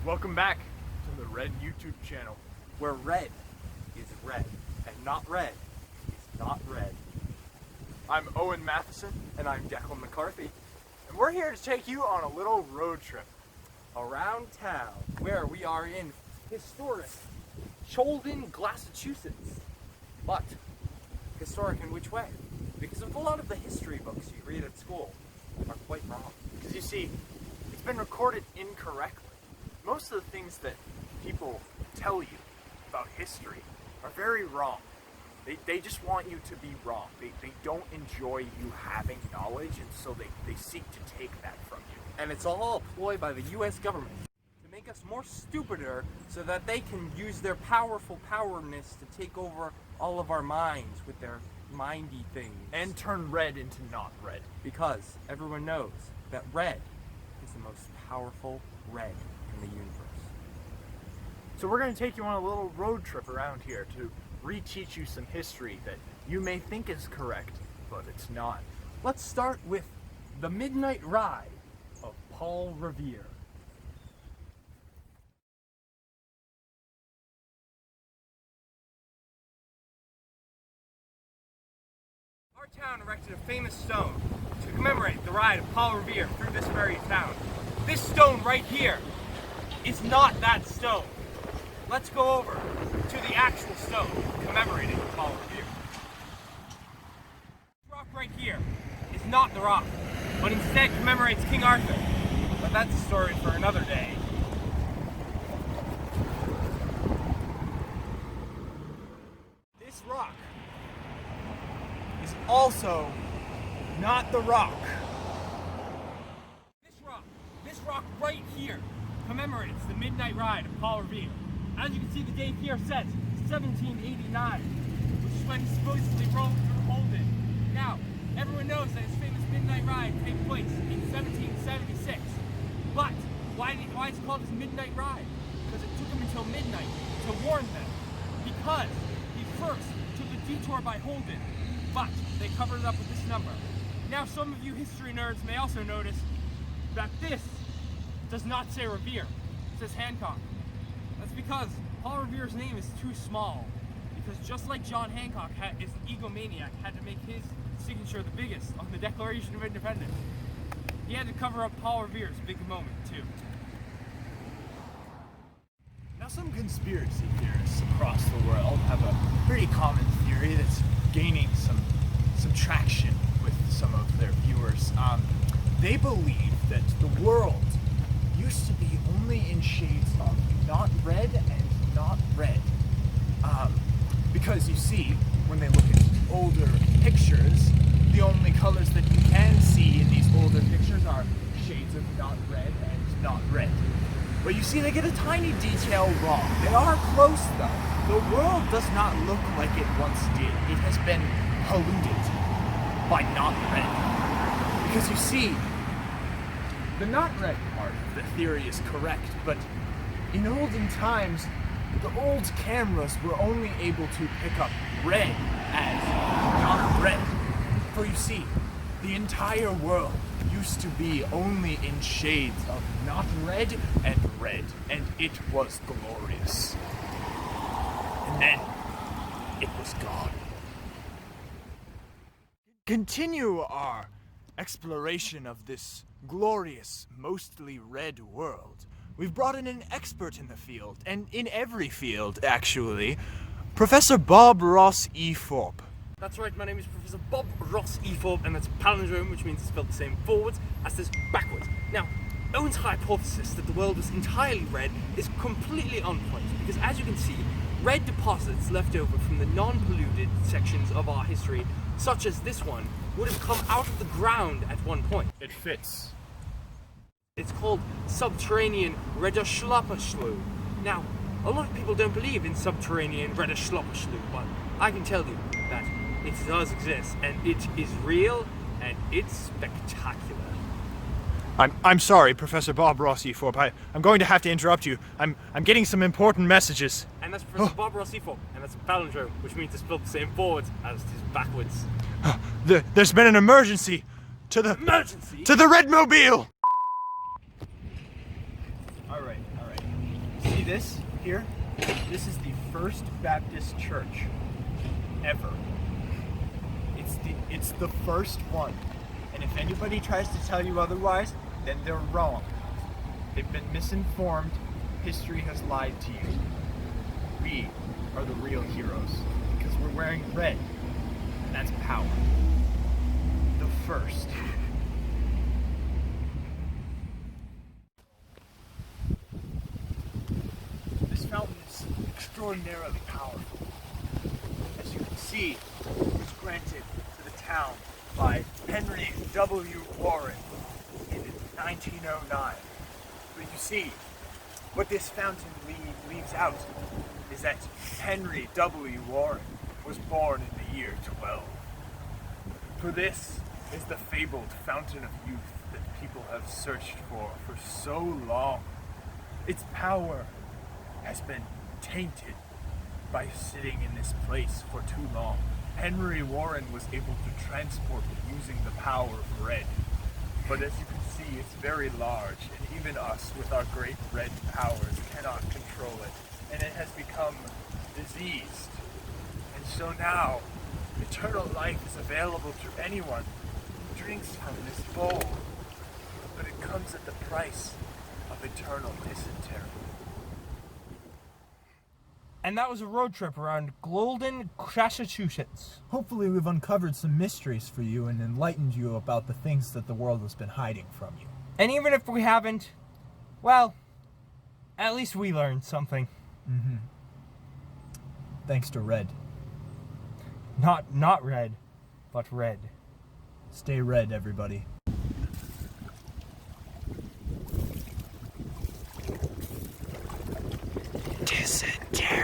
Welcome back to the Red YouTube channel, where red is red, and not red is not red. I'm Owen Matheson, and I'm Declan McCarthy, and we're here to take you on a little road trip Around town, where we are in historic Molden, Wassattusetts. But historic in which way? Because a lot of the history books you read at school are quite wrong. because you see, it's been recorded incorrectly. Most of the things that people tell you about history are very wrong. They just want you to be wrong. They don't enjoy you having knowledge, and so they seek to take that from you. And it's all a ploy by the US government to make us more stupider so that they can use their powerful powerness to take over all of our minds with their mindy things. And turn red into not red. Because everyone knows that red is the most powerful red in the universe. So we're going to take you on a little road trip around here to reteach you some history that you may think is correct, but it's not. Let's start with the Midnight Ride of Paul Revere. Our town erected a famous stone to commemorate the ride of Paul Revere through this very town. This stone right here is not that stone. Let's go over to the actual stone commemorating Paul Revere. This rock right here is not the rock, but instead commemorates King Arthur. But that's a story for another day. This rock is also not the rock. This rock right here commemorates the Midnight Ride of Paul Revere. As you can see, the date here says 1789, which is when he supposedly rode through Molden. Now, everyone knows that his famous Midnight Ride took place in 1776. But why is it called his Midnight Ride? Because it took him until midnight to warn them. Because he first took a detour by Holden, but they covered it up with this number. Now, some of you history nerds may also notice that this does not say Revere, it says Hancock. That's because Paul Revere's name is too small. Because just like John Hancock is an egomaniac, had to make his signature the biggest on the Declaration of Independence, he had to cover up Paul Revere's big moment too. Now, some conspiracy theorists across the world have a pretty common theory that's gaining some traction with some of their viewers. They believe that the world used to be only in shades of not red and not red. Because you see, when they look at older pictures, the only colors that you can see in these older pictures are shades of not red and not red. But you see, they get a tiny detail wrong. They are close though. The world does not look like it once did. It has been polluted by not red. Because you see, the not red part of the theory is correct, but in olden times, the old cameras were only able to pick up red as not red. For you see, the entire world used to be only in shades of not red, and it was glorious. And then, it was gone. Continue our exploration of this glorious, mostly red world. We've brought in an expert in the field, and in every field, actually, Professor Bob Ross E. Thorpe. That's right, my name is Professor Bob Ross E. Thorpe, and that's palindrome, which means it's spelled the same forwards as this backwards. Now, Owen's hypothesis that the world was entirely red is completely on point, because as you can see, red deposits left over from the non-polluted sections of our history, such as this one, would have come out of the ground at one point. It fits. It's called subterranean Redddmobile. Now, a lot of people don't believe in subterranean Redddmobile, but I can tell you that it does exist, and it is real, and it's spectacular. I'm sorry, Professor Bob Ross E. Thorpe. I'm going to have to interrupt you. I'm getting some important messages. And that's Professor Bob Ross E. Thorpe, and that's a palindrome, which means it's spelled the same forwards as it is backwards. There's been an emergency to the Redddmobile. All right. this here? This is the First Baptist Church ever. It's the first one. And if anybody tries to tell you otherwise, then they're wrong. They've been misinformed. History has lied to you. We are the real heroes because we're wearing red, and that's power. The first. This fountain is extraordinarily powerful. As you can see, it was granted to the town by Henry W. Warren in 1909. But you see, what this fountain leaves out is that Henry W. Warren was born in the year 12. For this is the fabled fountain of youth that people have searched for so long. Its power has been tainted by sitting in this place for too long. Henry Warren was able to transport it using the power of red. But as you can see, it's very large, and even us, with our great red powers, cannot control it. And it has become diseased. And so now, eternal life is available to anyone who drinks from this bowl. But it comes at the price of eternal dysentery. And that was a road trip around Molden, Wassattusetts. Hopefully we've uncovered some mysteries for you and enlightened you about the things that the world has been hiding from you. And even if we haven't, well, at least we learned something. Mm-hmm. Thanks to Red. Not red, but red. Stay red, everybody. Dysentery.